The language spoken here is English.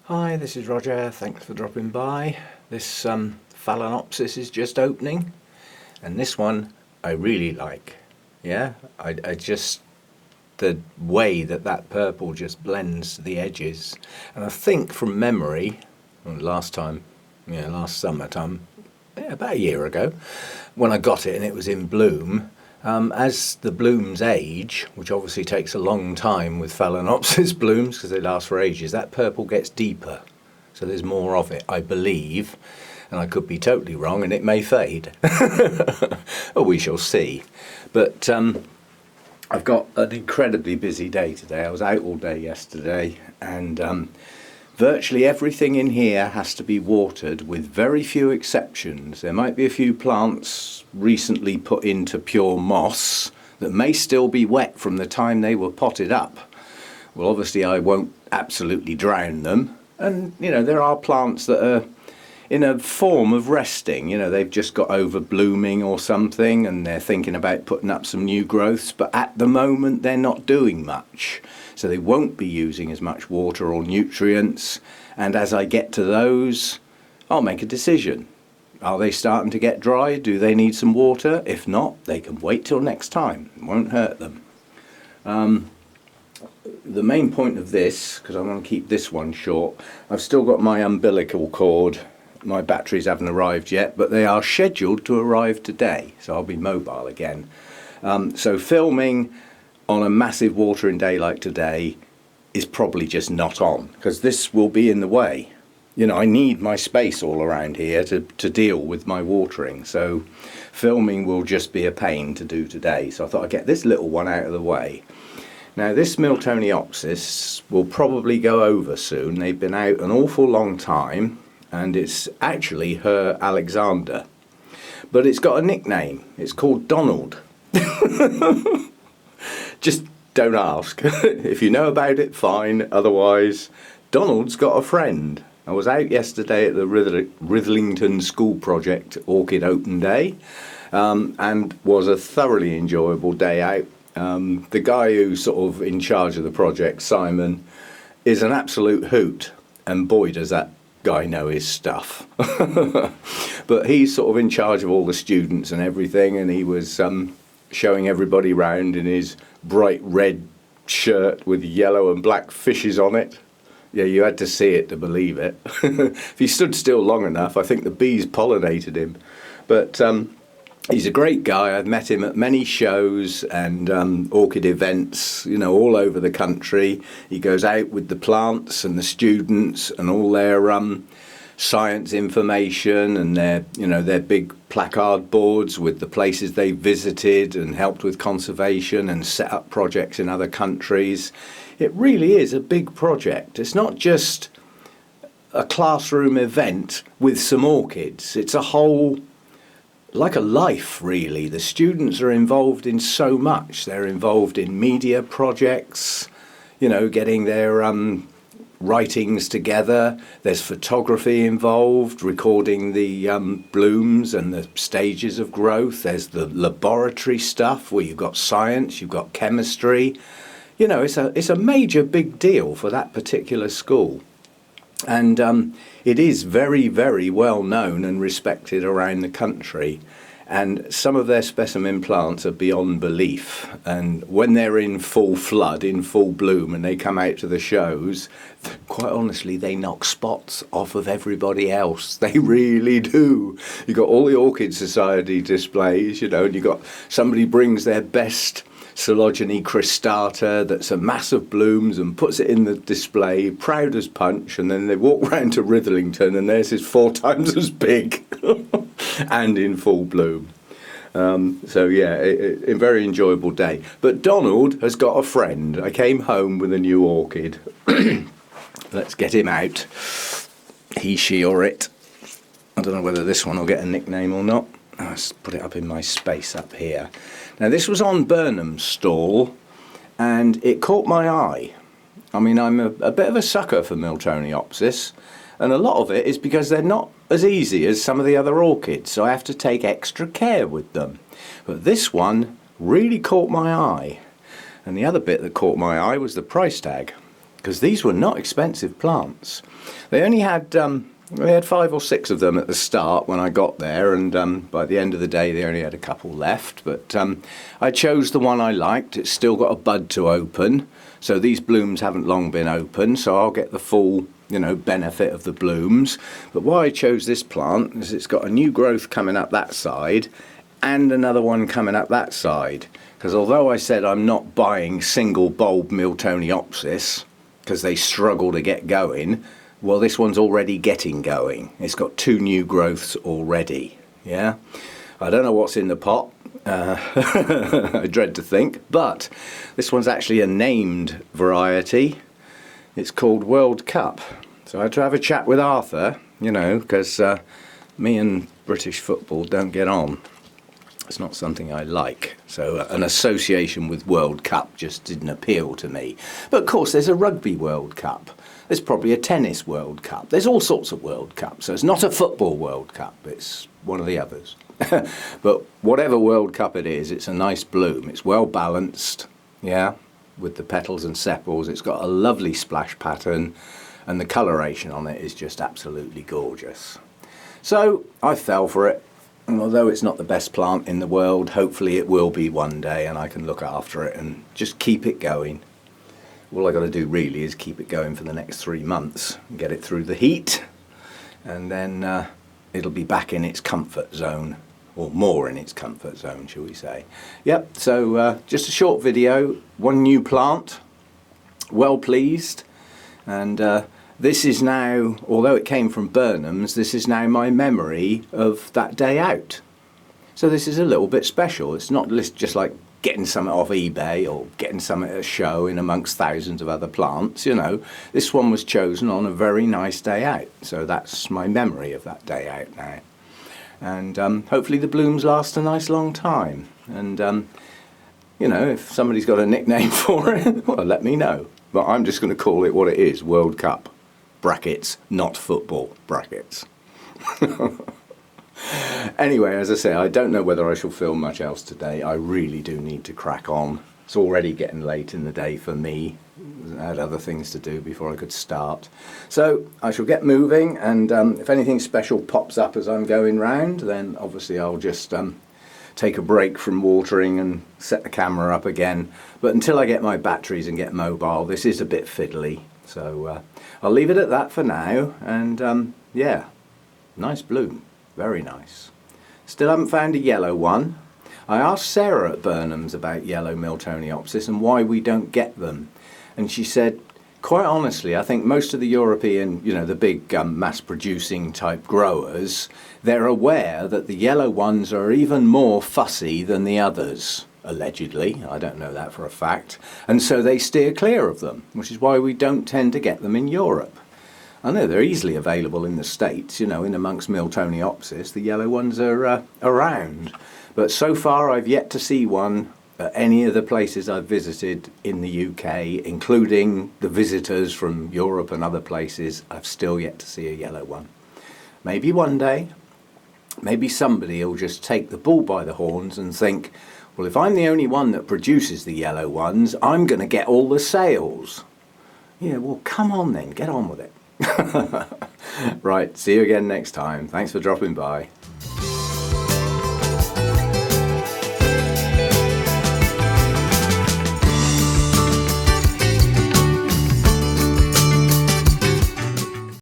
Hi, this is Roger. Thanks for dropping by. This Phalaenopsis is just opening, and this one I really like. Yeah, I just the way that purple just blends the edges, and I think from memory, last summertime, yeah, about a year ago, when I got it and it was in bloom. As the blooms age, which obviously takes a long time with Phalaenopsis blooms because they last for ages, that purple gets deeper. So there's more of it, I believe. And I could be totally wrong and it may fade. Oh, we shall see. But I've got an incredibly busy day today. I was out all day yesterday and virtually everything in here has to be watered with very few exceptions. There might be a few plants recently put into pure moss that may still be wet from the time they were potted up. Well, obviously I won't absolutely drown them. And, there are plants that are in a form of resting. They've just got over blooming or something and they're thinking about putting up some new growths. But at the moment, they're not doing much. So they won't be using as much water or nutrients. And as I get to those, I'll make a decision. Are they starting to get dry? Do they need some water? If not, they can wait till next time. It won't hurt them. The main point of this, because I want to keep this one short, I've still got my umbilical cord. My batteries haven't arrived yet, but they are scheduled to arrive today. So I'll be mobile again. So filming on a massive watering day like today is probably just not on, because this will be in the way. I need my space all around here to deal with my watering, so filming will just be a pain to do today. So I thought I'd get this little one out of the way. Now this Miltoniopsis will probably go over soon. They've been out an awful long time, and it's actually her Alexander. But it's got a nickname. It's called Donald. Just don't ask. If you know about it, fine. Otherwise, Donald's got a friend. I was out yesterday at the Rithlington School Project Orchid Open Day, and was a thoroughly enjoyable day out. The guy who's sort of in charge of the project, Simon, is an absolute hoot, and boy does that guy know his stuff. But he's sort of in charge of all the students and everything, and he was showing everybody round in his bright red shirt with yellow and black fishes on it. Yeah, you had to see it to believe it. If he stood still long enough, I think the bees pollinated him. But he's a great guy. I've met him at many shows and orchid events, all over the country. He goes out with the plants and the students and all their science information and their big placard boards with the places they visited and helped with conservation and set up projects in other countries. It really is a big project. It's not just a classroom event with some orchids. It's a whole, like a life, really. The students are involved in so much. They're involved in media projects, getting their writings together. There's photography involved, recording the blooms and the stages of growth. There's the laboratory stuff where you've got science, you've got chemistry. It's a major big deal for that particular school. And it is very, very well known and respected around the country. And some of their specimen plants are beyond belief. And when they're in full flood, in full bloom, and they come out to the shows, quite honestly, they knock spots off of everybody else. They really do. You've got all the Orchid Society displays, and you've got somebody brings their best Coleogene cristata that's a mass of blooms and puts it in the display, proud as punch, and then they walk round to Rithlington and theirs is 4 times as big and in full bloom. A very enjoyable day. But Donald has got a friend. I came home with a new orchid. Let's get him out. He, she or it. I don't know whether this one will get a nickname or not. Let's put it up in my space up here. Now this was on Burnham's stall and it caught my eye. I mean, I'm a bit of a sucker for Miltoniopsis, and a lot of it is because they're not as easy as some of the other orchids, so I have to take extra care with them. But this one really caught my eye. And the other bit that caught my eye was the price tag. because these were not expensive plants. They only had we had 5 or 6 of them at the start when I got there, and by the end of the day they only had a couple left. But I chose the one I liked. It's still got a bud to open, so these blooms haven't long been open, so I'll get the full, you know, benefit of the blooms. But why I chose this plant is it's got a new growth coming up that side and another one coming up that side. Because although I said I'm not buying single bulb Miltoniopsis because they struggle to get going, well, this one's already getting going. It's got 2 new growths already. Yeah, I don't know what's in the pot. I dread to think, but this one's actually a named variety. It's called World Cup. So I had to have a chat with Arthur, you know, because me and British football don't get on. It's not something I like. So an association with World Cup just didn't appeal to me. But of course, there's a Rugby World Cup. There's probably a Tennis World Cup. There's all sorts of World Cups. So it's not a Football World Cup. It's one of the others. But whatever World Cup it is, it's a nice bloom. It's well balanced, yeah, with the petals and sepals. It's got a lovely splash pattern, and the coloration on it is just absolutely gorgeous. So I fell for it. And although it's not the best plant in the world, hopefully it will be one day, and I can look after it and just keep it going. All I got to do really is keep it going for the next 3 months and get it through the heat, and then it'll be back in its comfort zone, or more in its comfort zone, shall we say. Yep, so just a short video, 1 new plant, well pleased, and this is now, although it came from Burnham's, this is now my memory of that day out. So this is a little bit special. It's not just like getting something off eBay or getting something at a show in amongst thousands of other plants, you know. This one was chosen on a very nice day out. So that's my memory of that day out now. And hopefully the blooms last a nice long time. And, you know, if somebody's got a nickname for it, well, let me know. But I'm just going to call it what it is, World Cup. Brackets, not football, brackets. Anyway, as I say, I don't know whether I shall film much else today. I really do need to crack on. It's already getting late in the day for me. I had other things to do before I could start. So I shall get moving, and if anything special pops up as I'm going round, then obviously I'll just take a break from watering and set the camera up again. But until I get my batteries and get mobile, this is a bit fiddly. So I'll leave it at that for now, and yeah, nice bloom. Very nice. Still haven't found a yellow one. I asked Sarah at Burnham's about yellow Miltoniopsis and why we don't get them. And she said, quite honestly, I think most of the European, you know, the big mass-producing type growers, they're aware that the yellow ones are even more fussy than the others, allegedly. I don't know that for a fact. And so they steer clear of them, which is why we don't tend to get them in Europe. I know they're easily available in the States, you know, in amongst Miltoniopsis. The yellow ones are around. But so far I've yet to see one at any of the places I've visited in the UK, including the visitors from Europe and other places. I've still yet to see a yellow one. Maybe one day, maybe somebody will just take the bull by the horns and think, well, if I'm the only one that produces the yellow ones, I'm going to get all the sales. Yeah, well, come on then, get on with it. Right, see you again next time. Thanks for dropping by.